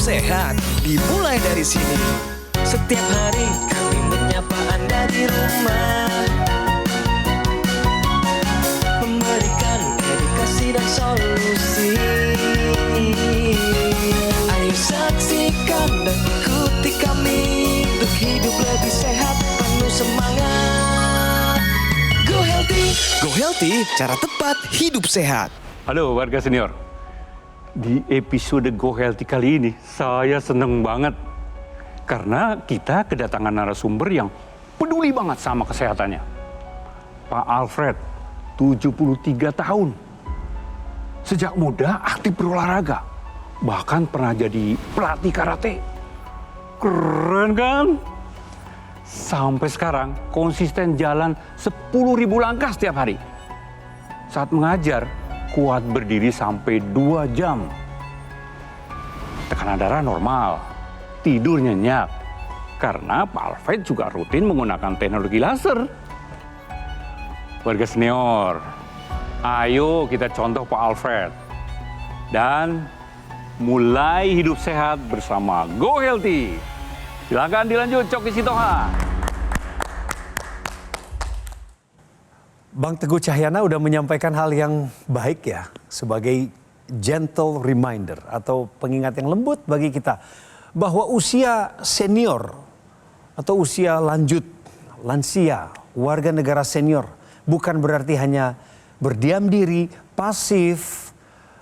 sehat dimulai dari sini. Setiap hari kami menyapa Anda di rumah, memberikan edukasi dan solusi. Ayo saksikan dan ikuti kami untuk hidup lebih sehat, penuh semangat. Go Healthy. Go Healthy, cara tepat hidup sehat. Halo warga senior. Di episode Go Healthy kali ini saya seneng banget. Karena kita kedatangan narasumber yang peduli banget sama kesehatannya. Pak Alfred, 73 tahun. Sejak muda aktif berolahraga. Bahkan pernah jadi pelatih karate. Keren kan? Sampai sekarang konsisten jalan 10.000 langkah setiap hari. Saat mengajar, kuat berdiri sampai 2 jam. Tekanan darah normal, tidur nyenyak. Karena Pak Alfred juga rutin menggunakan teknologi laser. Warga senior, ayo kita contoh Pak Alfred. Dan mulai hidup sehat bersama Go Healthy. Silakan dilanjut, Coki Sitoha. Bang Teguh Cahyana udah menyampaikan hal yang baik ya, sebagai gentle reminder atau pengingat yang lembut bagi kita bahwa usia senior atau usia lanjut, lansia, warga negara senior bukan berarti hanya berdiam diri, pasif,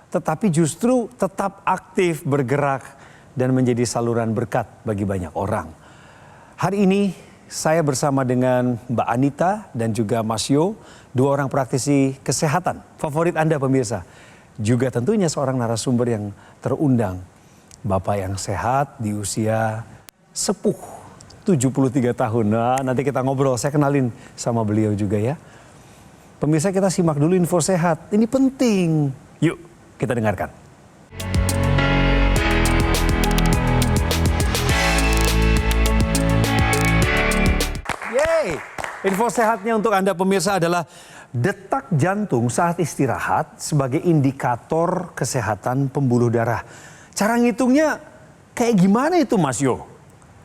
tetapi justru tetap aktif, bergerak dan menjadi saluran berkat bagi banyak orang. Hari ini saya bersama dengan Mbak Anita dan juga Mas Yo, 2 orang praktisi kesehatan favorit Anda pemirsa. Juga tentunya seorang narasumber yang terundang. Bapak yang sehat di usia sepuh 73 tahun. Nah, nanti kita ngobrol, saya kenalin sama beliau juga ya. Pemirsa, kita simak dulu info sehat. Ini penting. Yuk kita dengarkan. Yeay. Info sehatnya untuk Anda pemirsa adalah detak jantung saat istirahat sebagai indikator kesehatan pembuluh darah. Cara ngitungnya kayak gimana itu Mas Yo?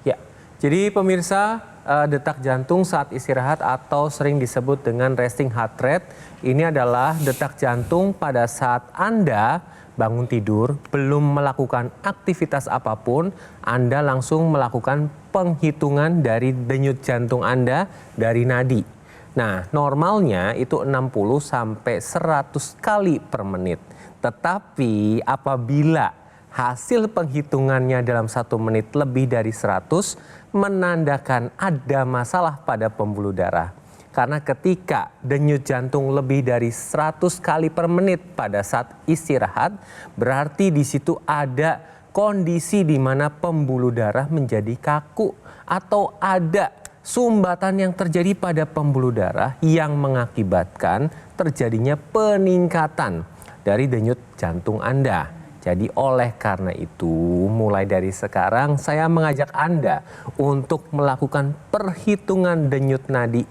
Ya, jadi pemirsa, detak jantung saat istirahat atau sering disebut dengan resting heart rate, ini adalah detak jantung pada saat Anda bangun tidur, belum melakukan aktivitas apapun, Anda langsung melakukan penghitungan dari denyut jantung Anda dari nadi. Nah, normalnya itu 60 sampai 100 kali per menit. Tetapi apabila hasil penghitungannya dalam 1 menit lebih dari 100, menandakan ada masalah pada pembuluh darah. Karena ketika denyut jantung lebih dari 100 kali per menit pada saat istirahat, berarti di situ ada kondisi di mana pembuluh darah menjadi kaku atau ada sumbatan yang terjadi pada pembuluh darah yang mengakibatkan terjadinya peningkatan dari denyut jantung Anda. Jadi oleh karena itu mulai dari sekarang saya mengajak Anda untuk melakukan perhitungan denyut nadi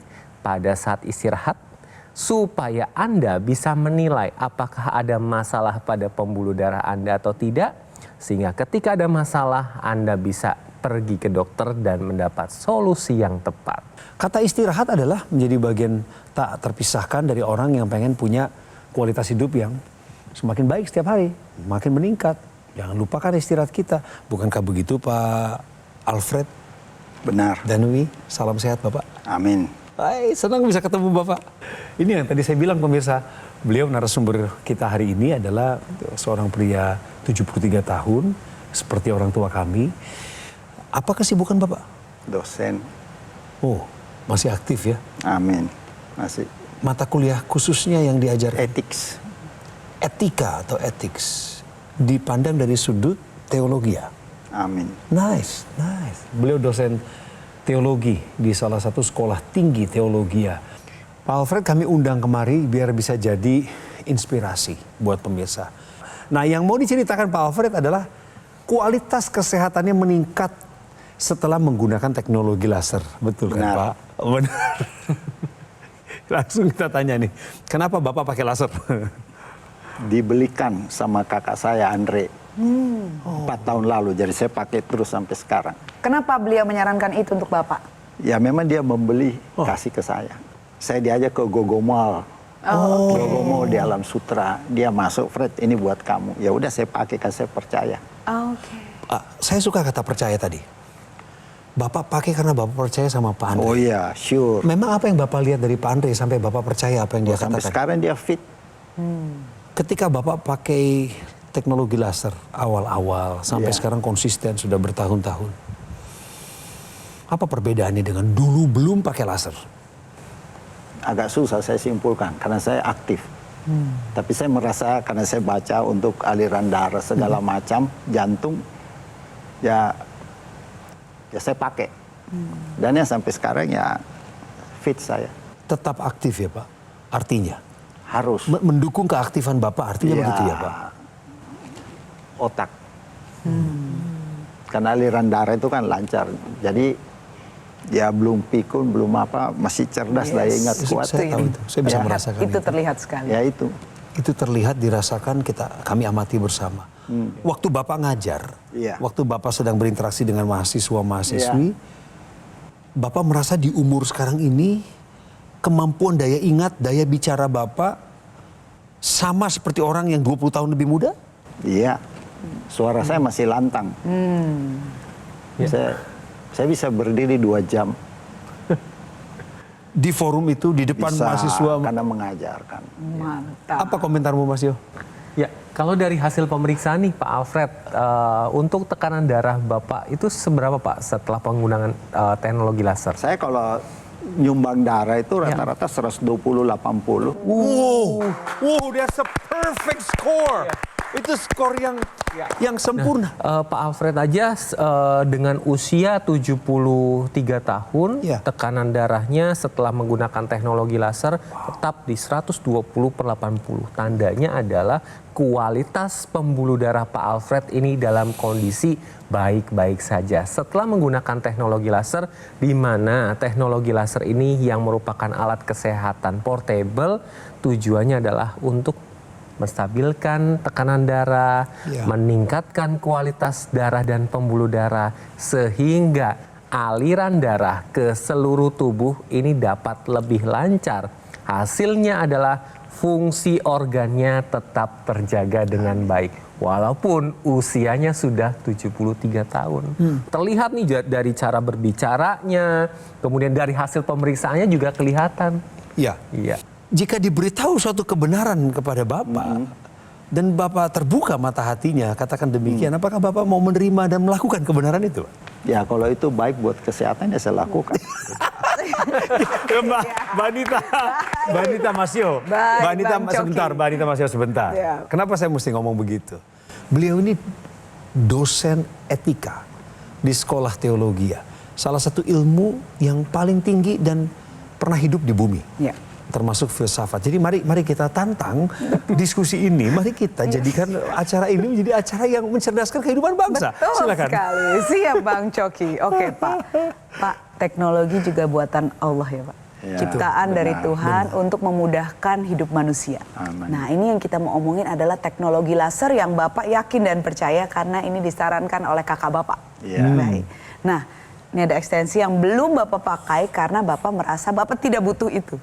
pada saat istirahat supaya Anda bisa menilai apakah ada masalah pada pembuluh darah Anda atau tidak. Sehingga ketika ada masalah Anda bisa pergi ke dokter dan mendapat solusi yang tepat. Kata istirahat adalah menjadi bagian tak terpisahkan dari orang yang pengen punya kualitas hidup yang semakin baik setiap hari, makin meningkat. Jangan lupakan istirahat kita. Bukankah begitu Pak Alfred? Benar. Danwi, salam sehat Bapak. Amin. Hai, senang bisa ketemu Bapak. Ini yang tadi saya bilang pemirsa, beliau narasumber kita hari ini adalah seorang pria 73 tahun, seperti orang tua kami. Apa kesibukan Bapak? Dosen. Oh, masih aktif ya? Amin. Masih. Mata kuliah khususnya yang diajar Ethics. etika atau ethics dipandang dari sudut teologi ya? Amin. Nice, nice. Beliau dosen teologi di salah satu sekolah tinggi teologi ya. Pak Alfred kami undang kemari biar bisa jadi inspirasi buat pemirsa. Nah yang mau diceritakan Pak Alfred adalah kualitas kesehatannya meningkat setelah menggunakan teknologi laser. Betul kan Pak? Benar. Langsung kita tanya nih, kenapa Bapak pakai laser? Dibelikan sama kakak saya Andre 4 tahun lalu, jadi saya pakai terus sampai sekarang. Kenapa beliau menyarankan itu untuk Bapak? Ya memang dia membeli, kasih ke saya. Saya diajak ke Gogo Mall. Gogo Mall di Alam Sutra. Dia masuk, Fred ini buat kamu. Ya udah saya pakai, kan saya percaya. Oke. Saya suka kata percaya tadi. Bapak pakai karena Bapak percaya sama Pak Andre. Oh iya, sure. Memang apa yang Bapak lihat dari Pak Andre sampai Bapak percaya apa yang dia Sampai katakan? sekarang dia fit. Ketika Bapak pakai teknologi laser awal-awal sampai Iya. sekarang konsisten sudah bertahun-tahun. Apa perbedaannya dengan dulu belum pakai laser? Agak susah saya simpulkan karena saya aktif. Tapi saya merasa karena saya baca untuk aliran darah segala macam, jantung, ya saya pakai. Dan ya sampai sekarang ya fit saya. Tetap aktif ya Pak? Artinya? Harus. Mendukung keaktifan Bapak artinya Ya, begitu ya Pak? Otak. Karena aliran darah itu kan lancar. Jadi ya belum pikun, belum apa, masih cerdas, daya ingat kuat. Saya tahu itu, saya bisa Ya. merasakan Itu terlihat sekali. Ya itu. Itu terlihat, dirasakan, kami amati bersama. Waktu Bapak ngajar, Iya. waktu Bapak sedang berinteraksi dengan mahasiswa-mahasiswi, Bapak merasa di umur sekarang ini, kemampuan daya ingat, daya bicara Bapak, sama seperti orang yang 20 tahun lebih muda? Iya. Suara saya masih lantang. Saya bisa berdiri 2 jam. Di forum itu, di depan Bisa, mahasiswa. karena mengajarkan. Mantap. Apa komentarmu Mas Yo? Ya, kalau dari hasil pemeriksaan nih Pak Alfred, untuk tekanan darah Bapak itu seberapa Pak setelah penggunaan teknologi laser? Saya kalau nyumbang darah itu rata-rata 120/80. Wow, that's a perfect score. Itu skor yang sempurna. Pak Alfred aja dengan usia 73 tahun, Ya. tekanan darahnya setelah menggunakan teknologi laser tetap di 120/80. Tandanya adalah kualitas pembuluh darah Pak Alfred ini dalam kondisi baik-baik saja. Setelah menggunakan teknologi laser, di mana teknologi laser ini yang merupakan alat kesehatan portable, tujuannya adalah untuk menstabilkan tekanan darah, Ya. meningkatkan kualitas darah dan pembuluh darah sehingga aliran darah ke seluruh tubuh ini dapat lebih lancar. Hasilnya adalah fungsi organnya tetap terjaga dengan baik walaupun usianya sudah 73 tahun. Terlihat nih dari cara berbicaranya, kemudian dari hasil pemeriksaannya juga kelihatan. Ya. Iya. Jika diberitahu suatu kebenaran kepada Bapak dan Bapak terbuka mata hatinya, katakan demikian, apakah Bapak mau menerima dan melakukan kebenaran itu? Ya kalau itu baik buat kesehatan ya saya lakukan. Mbak Anita Masio. Baik, Mbak Anita, Bang Coki. sebentar, Mbak Anita Masio sebentar. Ya. Kenapa saya mesti ngomong begitu? Beliau ini dosen etika di sekolah teologi. Salah satu ilmu yang paling tinggi dan pernah hidup di bumi. Ya. Termasuk filsafat. Jadi mari kita tantang diskusi ini. Mari kita jadikan acara ini menjadi acara yang mencerdaskan kehidupan bangsa. Betul Silakan. sekali. Siap Bang Coki. Oke Pak. Pak, teknologi juga buatan Allah ya Pak. Ya, Ciptaan dari benar, Tuhan untuk memudahkan hidup manusia. Amin. Nah ini yang kita mau omongin adalah teknologi laser yang Bapak yakin dan percaya karena ini disarankan oleh kakak Bapak. Iya. Baik. Nah ini ada ekstensi yang belum Bapak pakai karena Bapak merasa Bapak tidak butuh itu.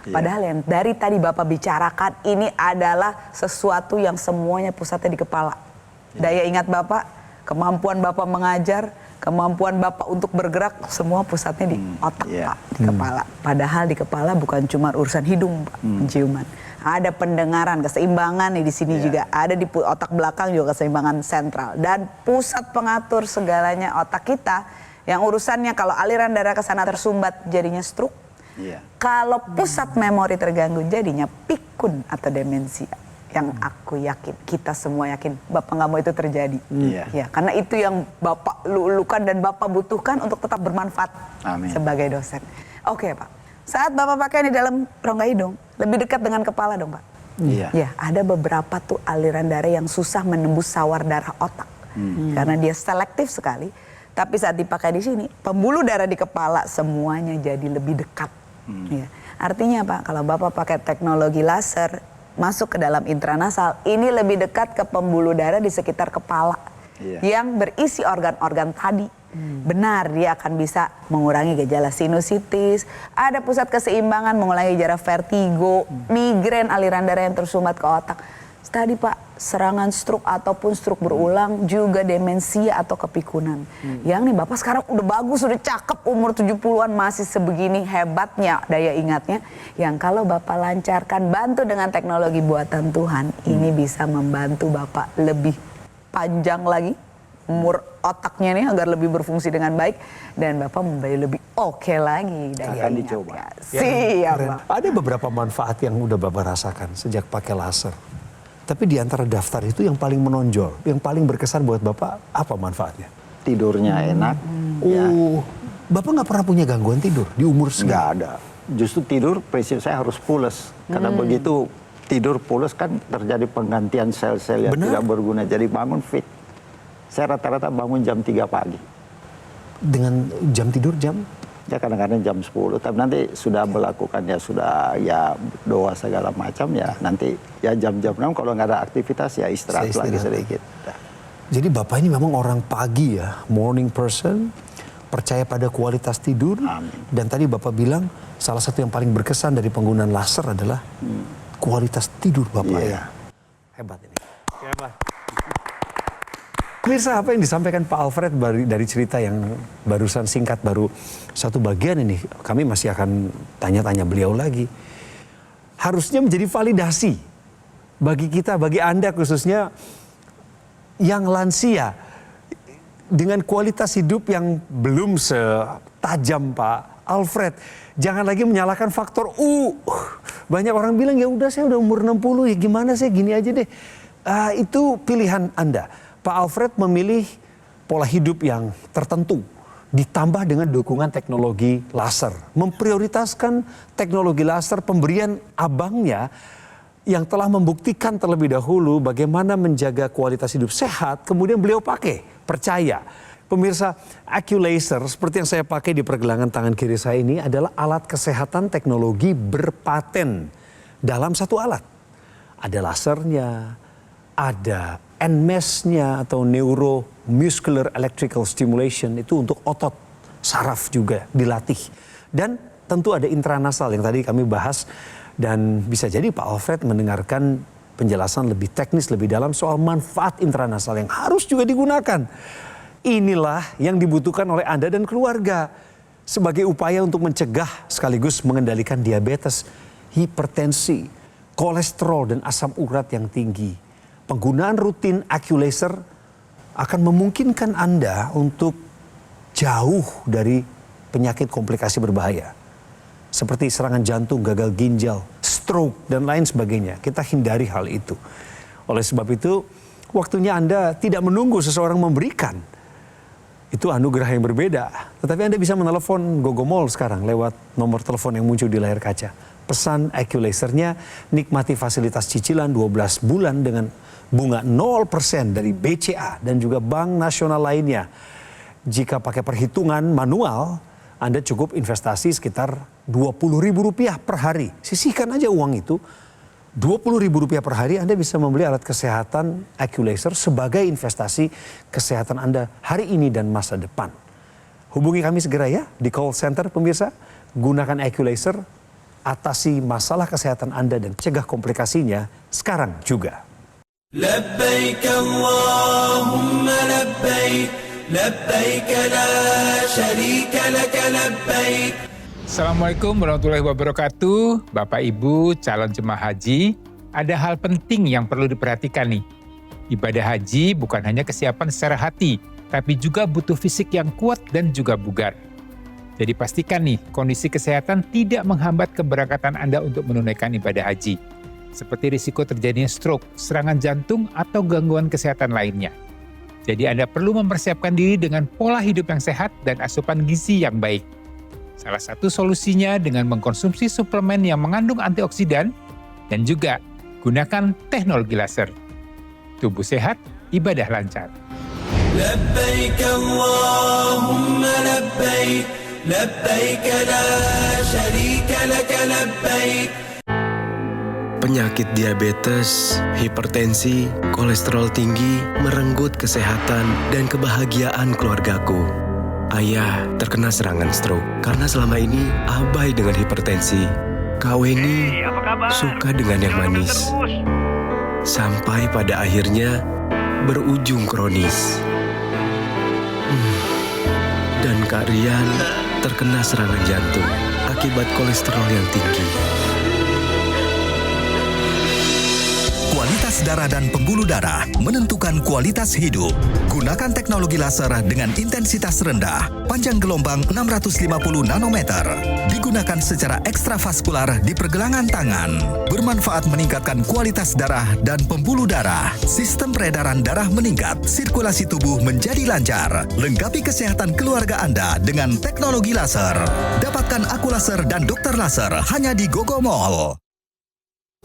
Iya. Padahal yang dari tadi Bapak bicarakan ini adalah sesuatu yang semuanya pusatnya di kepala. Daya ingat Bapak, kemampuan Bapak mengajar, kemampuan Bapak untuk bergerak, semua pusatnya di otak Iya. Pak, di kepala. Padahal di kepala bukan cuma urusan hidung Pak, penciuman. Ada pendengaran, keseimbangan nih di sini juga. Ada di otak belakang juga keseimbangan sentral. Dan pusat pengatur segalanya otak kita, yang urusannya kalau aliran darah ke sana tersumbat jadinya stroke. Iya. Kalau pusat memori terganggu jadinya pikun atau demensia. Yang aku yakin, kita semua yakin Bapak nggak mau itu terjadi. Iya. Ya, karena itu yang Bapak lulukan dan Bapak butuhkan untuk tetap bermanfaat Amin. sebagai dosen. Oke Pak, saat Bapak pakai di dalam rongga hidung, lebih dekat dengan kepala dong Pak. Iya. Ya, ada beberapa tuh aliran darah yang susah menembus sawar darah otak. Karena dia selektif sekali. Tapi saat dipakai di sini, pembuluh darah di kepala semuanya jadi lebih dekat. Ya. Artinya Pak, kalau Bapak pakai teknologi laser, masuk ke dalam intranasal, ini lebih dekat ke pembuluh darah di sekitar kepala yang berisi organ-organ tadi. Benar, dia akan bisa mengurangi gejala sinusitis, ada pusat keseimbangan, mengurangi gejala vertigo, migrain, aliran darah yang tersumbat ke otak. Tadi Pak, serangan stroke ataupun stroke berulang, juga demensia atau kepikunan. Yang nih Bapak sekarang udah bagus, udah cakep, umur 70-an masih sebegini hebatnya daya ingatnya. Yang kalau Bapak lancarkan, bantu dengan teknologi buatan Tuhan, ini bisa membantu Bapak lebih panjang lagi umur otaknya nih agar lebih berfungsi dengan baik, dan Bapak menjadi lebih oke lagi daya Akan ingatnya. dicoba. Siap Keren. Pak. Ada beberapa manfaat yang udah Bapak rasakan sejak pakai laser. Tapi di antara daftar itu yang paling menonjol, yang paling berkesan buat Bapak, apa manfaatnya? Tidurnya enak. Oh, Bapak nggak pernah punya gangguan tidur di umur segini? Nggak ada. Justru tidur prinsip saya harus pules. Karena begitu tidur pules kan terjadi penggantian sel-sel yang Benar. tidak berguna. Jadi bangun fit. Saya rata-rata bangun jam 3 pagi. Dengan jam tidur jam? Ya kadang-kadang jam 10. Tapi nanti sudah melakukan ya doa segala macam ya nanti ya jam-jam 6 kalau nggak ada aktivitas ya istirahat lagi sedikit. Jadi Bapak ini memang orang pagi ya, morning person, percaya pada kualitas tidur. Amin. Dan tadi Bapak bilang salah satu yang paling berkesan dari penggunaan laser adalah kualitas tidur Bapak Iya. ya. Hebat ini. Hebat. Pemirsa, apa yang disampaikan Pak Alfred dari cerita yang barusan singkat, baru satu bagian ini, kami masih akan tanya-tanya beliau lagi. Harusnya menjadi validasi bagi kita, bagi Anda khususnya yang lansia, dengan kualitas hidup yang belum setajam Pak Alfred. Jangan lagi menyalahkan faktor U. Banyak orang bilang ya udah saya udah umur 60 ya gimana saya gini aja deh. Itu pilihan Anda. Pak Alfred memilih pola hidup yang tertentu ditambah dengan dukungan teknologi laser. Memprioritaskan teknologi laser, pemberian abangnya yang telah membuktikan terlebih dahulu bagaimana menjaga kualitas hidup sehat, kemudian beliau pakai, percaya. Pemirsa, AccuLaser seperti yang saya pakai di pergelangan tangan kiri saya ini adalah alat kesehatan teknologi berpaten dalam satu alat. Ada lasernya, ada NMES-nya atau Neuromuscular Electrical Stimulation, itu untuk otot saraf juga dilatih. Dan tentu ada intranasal yang tadi kami bahas, dan bisa jadi Pak Alfred mendengarkan penjelasan lebih teknis, lebih dalam soal manfaat intranasal yang harus juga digunakan. Inilah yang dibutuhkan oleh Anda dan keluarga sebagai upaya untuk mencegah sekaligus mengendalikan diabetes, hipertensi, kolesterol dan asam urat yang tinggi. Penggunaan rutin AccuLaser akan memungkinkan Anda untuk jauh dari penyakit komplikasi berbahaya. Seperti serangan jantung, gagal ginjal, stroke, dan lain sebagainya. Kita hindari hal itu. Oleh sebab itu, waktunya Anda tidak menunggu seseorang memberikan. Itu anugerah yang berbeda. Tetapi Anda bisa menelepon Gogomall sekarang lewat nomor telepon yang muncul di layar kaca. Pesan AccuLasernya, nikmati fasilitas cicilan 12 bulan dengan bunga 0% dari BCA dan juga bank nasional lainnya. Jika pakai perhitungan manual, Anda cukup investasi sekitar Rp20.000 per hari. Sisihkan aja uang itu, Rp20.000 per hari Anda bisa membeli alat kesehatan AccuLaser sebagai investasi kesehatan Anda hari ini dan masa depan. Hubungi kami segera ya di call center pemirsa. Gunakan AccuLaser, atasi masalah kesehatan Anda dan cegah komplikasinya sekarang juga. لبيك اللهم لبيك لبيك لا شريك لك لبيك. Assalamualaikum warahmatullahi wabarakatuh. Bapak Ibu calon jemaah haji, ada hal penting yang perlu diperhatikan nih. Ibadah haji bukan hanya kesiapan secara hati, tapi juga butuh fisik yang kuat dan juga bugar. Jadi pastikan nih, kondisi kesehatan tidak menghambat keberangkatan Anda untuk menunaikan ibadah haji. Seperti risiko terjadinya stroke, serangan jantung, atau gangguan kesehatan lainnya. Jadi Anda perlu mempersiapkan diri dengan pola hidup yang sehat dan asupan gizi yang baik. Salah satu solusinya dengan mengkonsumsi suplemen yang mengandung antioksidan dan juga gunakan teknologi laser. Tubuh sehat, ibadah lancar. لبيك اللهم لبيك لبيك لا شريك لك لبيك. Penyakit diabetes, hipertensi, kolesterol tinggi merenggut kesehatan dan kebahagiaan keluargaku. Ayah terkena serangan stroke karena selama ini abai dengan hipertensi. Kak Weni suka dengan yang manis. Sampai pada akhirnya berujung kronis. Dan Kak Rian terkena serangan jantung akibat kolesterol yang tinggi. Kualitas darah dan pembuluh darah menentukan kualitas hidup. Gunakan teknologi laser dengan intensitas rendah, panjang gelombang 650 nanometer. Digunakan secara ekstravaskular di pergelangan tangan. Bermanfaat meningkatkan kualitas darah dan pembuluh darah. Sistem peredaran darah meningkat, sirkulasi tubuh menjadi lancar. Lengkapi kesehatan keluarga Anda dengan teknologi laser. Dapatkan aku laser dan dokter laser hanya di Gogo Mall.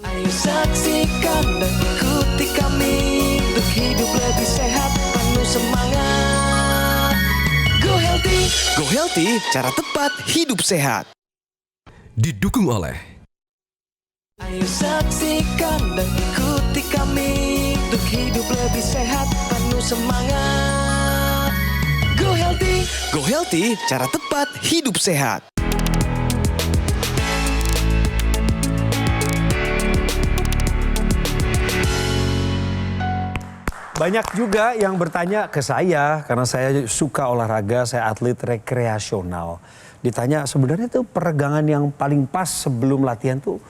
Ayo saksikan dan ikuti kami untuk hidup lebih sehat, penuh semangat. Go Healthy. Go Healthy, cara tepat hidup sehat. Didukung oleh Ayo saksikan dan ikuti kami untuk hidup lebih sehat, penuh semangat. Go Healthy. Go Healthy, cara tepat hidup sehat. Banyak juga yang bertanya ke saya, karena saya suka olahraga, saya atlet rekreasional. Ditanya sebenarnya itu peregangan yang paling pas sebelum latihan tuh,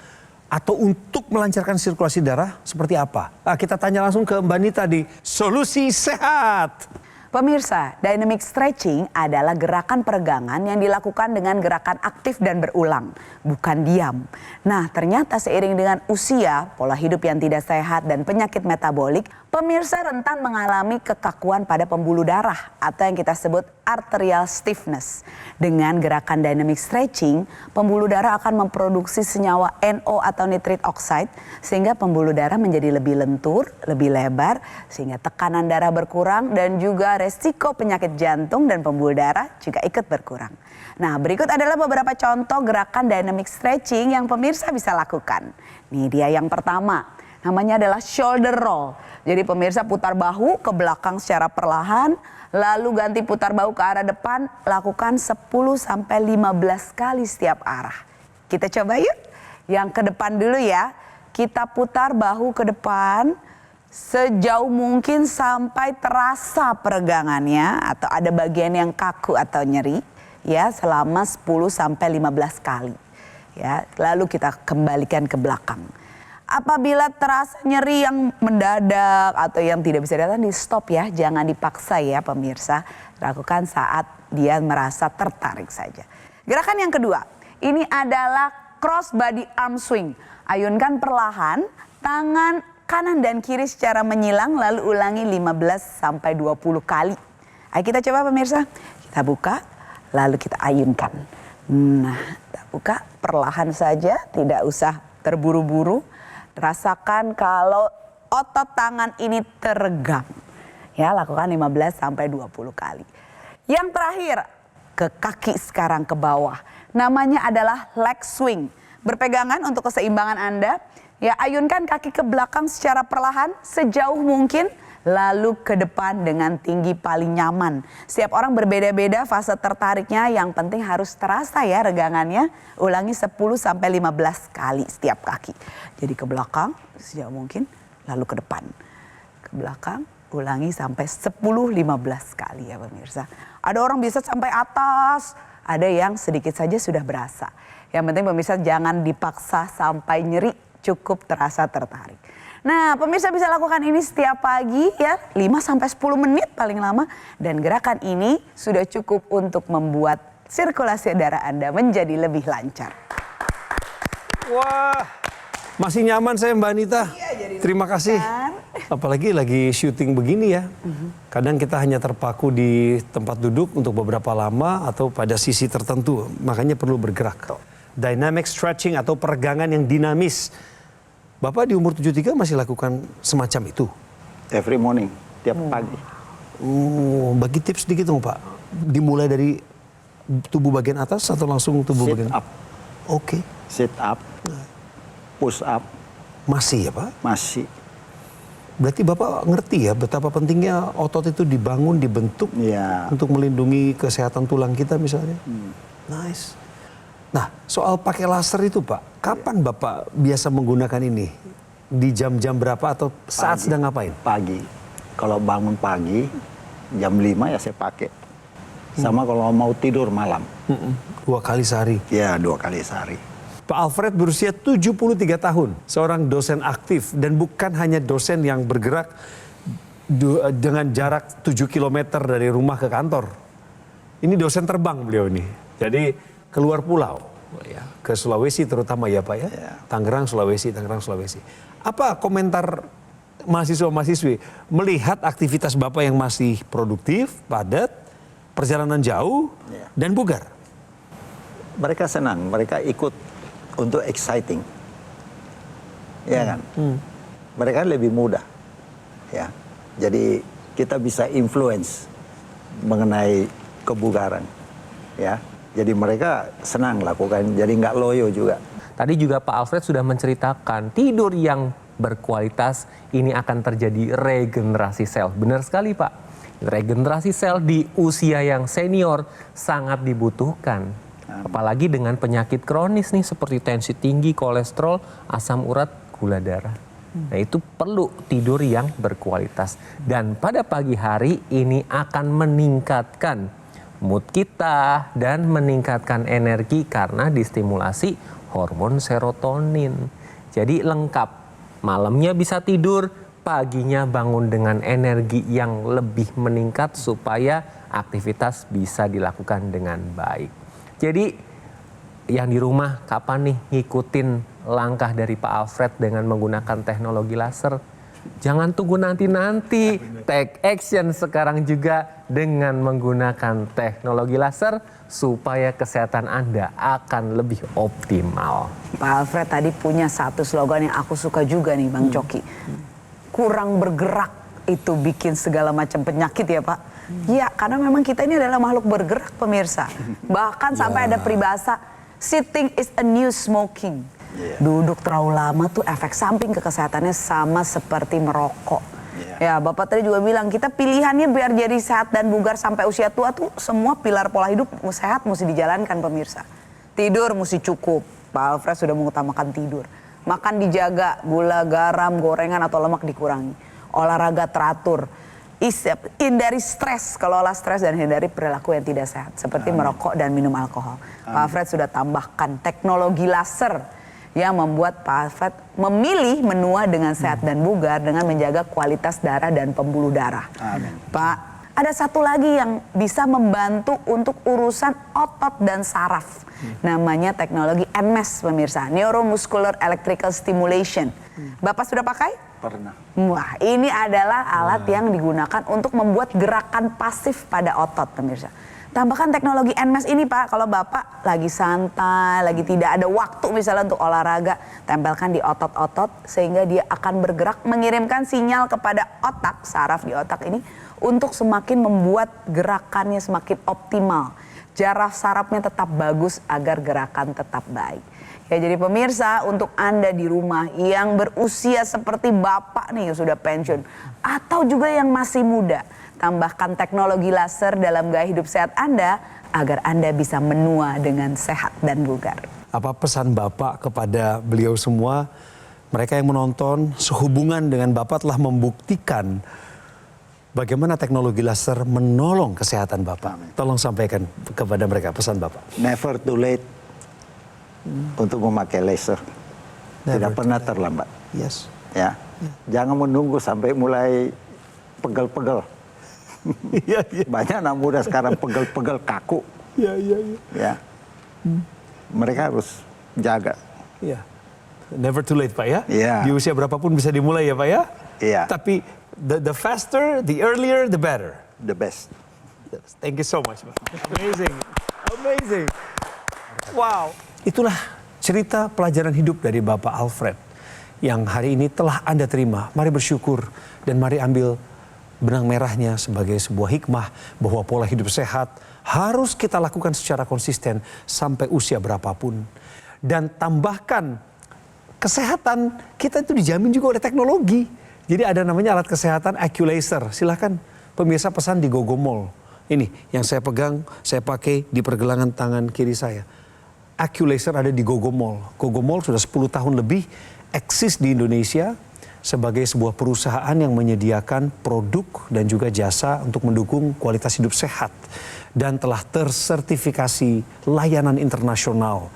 atau untuk melancarkan sirkulasi darah seperti apa? Nah, kita tanya langsung ke Mbak Nita di Solusi Sehat. Pemirsa, dynamic stretching adalah gerakan peregangan yang dilakukan dengan gerakan aktif dan berulang, bukan diam. Nah, ternyata seiring dengan usia, pola hidup yang tidak sehat dan penyakit metabolik, pemirsa rentan mengalami kekakuan pada pembuluh darah atau yang kita sebut arterial stiffness. Dengan gerakan dynamic stretching, pembuluh darah akan memproduksi senyawa NO atau nitric oxide sehingga pembuluh darah menjadi lebih lentur, lebih lebar sehingga tekanan darah berkurang dan juga resiko penyakit jantung dan pembuluh darah juga ikut berkurang. Nah, berikut adalah beberapa contoh gerakan dynamic stretching yang pemirsa bisa lakukan. Nih dia yang pertama, namanya adalah shoulder roll. Jadi pemirsa putar bahu ke belakang secara perlahan, lalu ganti putar bahu ke arah depan, lakukan 10-15 kali setiap arah. Kita coba yuk. Yang ke depan dulu ya. Kita putar bahu ke depan sejauh mungkin sampai terasa peregangannya atau ada bagian yang kaku atau nyeri ya, selama 10-15 kali. Ya, lalu kita kembalikan ke belakang. Apabila terasa nyeri yang mendadak atau yang tidak bisa datang, di stop ya, jangan dipaksa ya pemirsa. Lakukan saat dia merasa tertarik saja. Gerakan yang kedua, ini adalah cross body arm swing. Ayunkan perlahan, tangan kanan dan kiri secara menyilang, lalu ulangi 15-20 kali. Ayo kita coba pemirsa, kita buka, lalu kita ayunkan. Nah, kita buka perlahan saja, tidak usah terburu-buru. Rasakan kalau otot tangan ini teregang. Ya, lakukan 15-20 kali. Yang terakhir, ke kaki sekarang ke bawah. Namanya adalah leg swing. Berpegangan untuk keseimbangan Anda. Ya, ayunkan kaki ke belakang secara perlahan sejauh mungkin. Lalu ke depan dengan tinggi paling nyaman. Setiap orang berbeda-beda fase tertariknya, yang penting harus terasa ya regangannya. Ulangi 10-15 kali setiap kaki. Jadi ke belakang sejauh mungkin, lalu ke depan. Ke belakang, ulangi sampai 10-15 kali ya pemirsa. Ada orang bisa sampai atas, ada yang sedikit saja sudah berasa. Yang penting pemirsa jangan dipaksa sampai nyeri, cukup terasa tertarik. Nah, pemirsa bisa lakukan ini setiap pagi ya, 5-10 menit paling lama. Dan gerakan ini sudah cukup untuk membuat sirkulasi darah Anda menjadi lebih lancar. Wah, masih nyaman saya Mbak Anita. Terima kasih. Apalagi lagi syuting begini ya. Kadang kita hanya terpaku di tempat duduk untuk beberapa lama atau pada sisi tertentu. Makanya perlu bergerak. Dynamic stretching atau peregangan yang dinamis. Bapak di umur 73 masih lakukan semacam itu? Every morning, tiap pagi. Bagi tips sedikit dong Pak. Dimulai dari tubuh bagian atas atau langsung tubuh Sit bagian? up. Oke. Sit up, push up, Masih ya Pak? Masih. Berarti Bapak ngerti ya betapa pentingnya otot itu dibangun, dibentuk Ya. untuk melindungi kesehatan tulang kita misalnya. Nice. Nah, soal pakai laser itu Pak, kapan Bapak biasa menggunakan ini? Di jam-jam berapa atau saat Pagi. sedang ngapain? Pagi. Kalau bangun pagi, jam 5 ya saya pakai. Sama kalau mau tidur malam. 2 kali sehari. Ya, 2 kali sehari. Pak Alfred berusia 73 tahun, seorang dosen aktif dan bukan hanya dosen yang bergerak dengan jarak 7 km dari rumah ke kantor. Ini dosen terbang beliau ini. Jadi keluar pulau ya, ke Sulawesi terutama ya Pak ya. Ya. Tangerang, Sulawesi. Apa komentar mahasiswa-mahasiswi melihat aktivitas Bapak yang masih produktif, padat, perjalanan jauh Ya. dan bugar? Mereka senang, mereka ikut untuk exciting. Ya kan? Mereka lebih mudah. Ya. Jadi kita bisa influence mengenai kebugaran. Ya. Jadi mereka senang lakukan, jadi nggak loyo juga. Tadi juga Pak Alfred sudah menceritakan tidur yang berkualitas ini akan terjadi regenerasi sel. Benar sekali Pak. Regenerasi sel di usia yang senior sangat dibutuhkan. Apalagi dengan penyakit kronis nih seperti tensi tinggi, kolesterol, asam urat, gula darah. Nah itu perlu tidur yang berkualitas. Dan pada pagi hari ini akan meningkatkan mood kita dan meningkatkan energi karena distimulasi hormon serotonin. Jadi lengkap, malamnya bisa tidur, paginya bangun dengan energi yang lebih meningkat supaya aktivitas bisa dilakukan dengan baik. Jadi yang di rumah kapan nih ngikutin langkah dari Pak Alfred dengan menggunakan teknologi laser? Jangan tunggu nanti-nanti, take action sekarang juga dengan menggunakan teknologi laser supaya kesehatan Anda akan lebih optimal. Pak Alfred tadi punya satu slogan yang aku suka juga nih Bang Coki. Kurang bergerak itu bikin segala macam penyakit ya Pak. Ya karena memang kita ini adalah makhluk bergerak pemirsa. Bahkan sampai ada peribahasa sitting is a new smoking. Duduk terlalu lama tuh efek samping ke kesehatannya sama seperti merokok. Ya Bapak tadi juga bilang kita pilihannya biar jadi sehat dan bugar sampai usia tua tuh semua pilar pola hidup sehat mesti dijalankan pemirsa. Tidur mesti cukup. Pak Alfred sudah mengutamakan tidur. Makan dijaga, gula, garam, gorengan atau lemak dikurangi. Olahraga teratur. Hindari stres, kelola stres dan hindari perilaku yang tidak sehat seperti merokok dan minum alkohol. Pak Alfred sudah tambahkan teknologi laser yang membuat Pak Alfred memilih menua dengan sehat dan bugar dengan menjaga kualitas darah dan pembuluh darah. Amin. Pak, ada satu lagi yang bisa membantu untuk urusan otot dan saraf. Namanya teknologi NMES pemirsa, Neuromuscular Electrical Stimulation. Bapak sudah pakai? Pernah. Wah, ini adalah alat yang digunakan untuk membuat gerakan pasif pada otot, pemirsa. Tambahkan teknologi NMES ini, Pak, kalau Bapak lagi santai, lagi tidak ada waktu misalnya untuk olahraga, tempelkan di otot-otot sehingga dia akan bergerak mengirimkan sinyal kepada otak, saraf di otak ini untuk semakin membuat gerakannya semakin optimal. Jarak sarafnya tetap bagus agar gerakan tetap baik. Ya jadi pemirsa untuk Anda di rumah yang berusia seperti Bapak nih yang sudah pensiun atau juga yang masih muda, tambahkan teknologi laser dalam gaya hidup sehat Anda agar Anda bisa menua dengan sehat dan bugar. Apa pesan Bapak kepada beliau semua, mereka yang menonton sehubungan dengan Bapak telah membuktikan bagaimana teknologi laser menolong kesehatan Bapak. Tolong sampaikan kepada mereka pesan Bapak. Never too late untuk memakai laser. Tidak pernah terlambat. Yes. Ya. Jangan menunggu sampai mulai pegel-pegel. Banyak anak muda sekarang pegel-pegel kaku. Ya. Mereka harus jaga. Ya. Never too late Pak ya. Iya. Di usia berapapun bisa dimulai ya Pak ya. Iya. Tapi the faster, the earlier, the better. The best. Thank you so much Pak. Amazing. Amazing. Wow. Itulah cerita pelajaran hidup dari Bapak Alfred yang hari ini telah Anda terima. Mari bersyukur dan mari ambil benang merahnya sebagai sebuah hikmah bahwa pola hidup sehat harus kita lakukan secara konsisten sampai usia berapapun. Dan tambahkan kesehatan kita itu dijamin juga oleh teknologi. Jadi ada namanya alat kesehatan Accu-Laser. Silahkan pemirsa pesan di Gogo Mall. Ini yang saya pegang, saya pakai di pergelangan tangan kiri saya. Accu-Laser ada di Gogo Mall. Gogo Mall sudah 10 tahun lebih eksis di Indonesia sebagai sebuah perusahaan yang menyediakan produk dan juga jasa untuk mendukung kualitas hidup sehat. Dan telah tersertifikasi layanan internasional.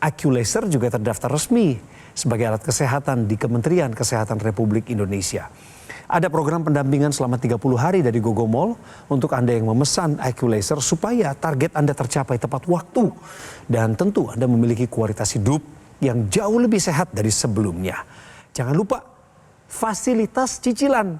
Accu-Laser juga terdaftar resmi sebagai alat kesehatan di Kementerian Kesehatan Republik Indonesia. Ada program pendampingan selama 30 hari dari Gogo Mall untuk Anda yang memesan Accu-Laser supaya target Anda tercapai tepat waktu. Dan tentu Anda memiliki kualitas hidup yang jauh lebih sehat dari sebelumnya. Jangan lupa fasilitas cicilan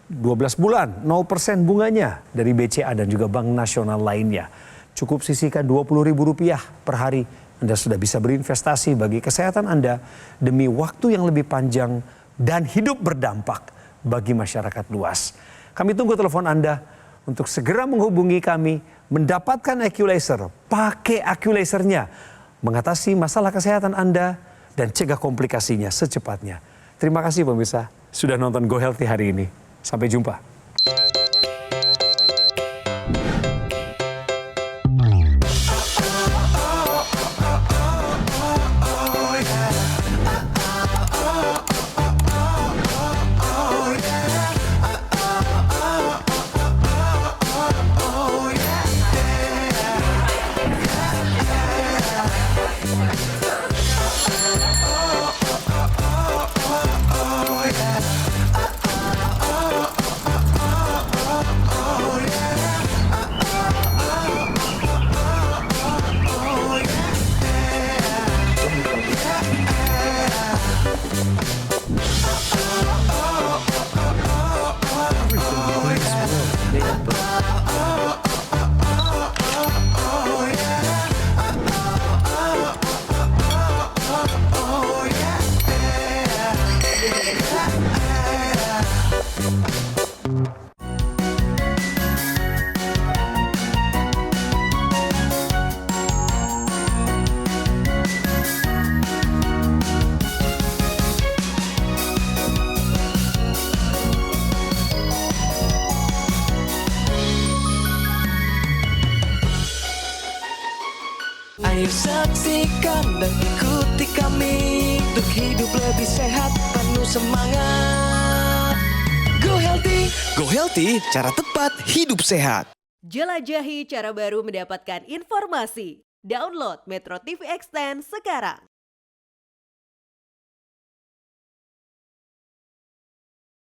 12 bulan, 0% bunganya dari BCA dan juga Bank Nasional lainnya. Cukup sisihkan Rp20.000 per hari. Anda sudah bisa berinvestasi bagi kesehatan Anda demi waktu yang lebih panjang dan hidup berdampak bagi masyarakat luas. Kami tunggu telepon Anda untuk segera menghubungi kami, mendapatkan Accu-Laser, pakai Accu-Lasernya, mengatasi masalah kesehatan Anda dan cegah komplikasinya secepatnya. Terima kasih pemirsa sudah nonton Go Healthy hari ini. Sampai jumpa. Ayo saksikan dan ikuti kami untuk hidup lebih sehat, penuh semangat. Go Healthy. Go Healthy, cara tepat hidup sehat. Jelajahi cara baru mendapatkan informasi. Download Metro TV Extend sekarang.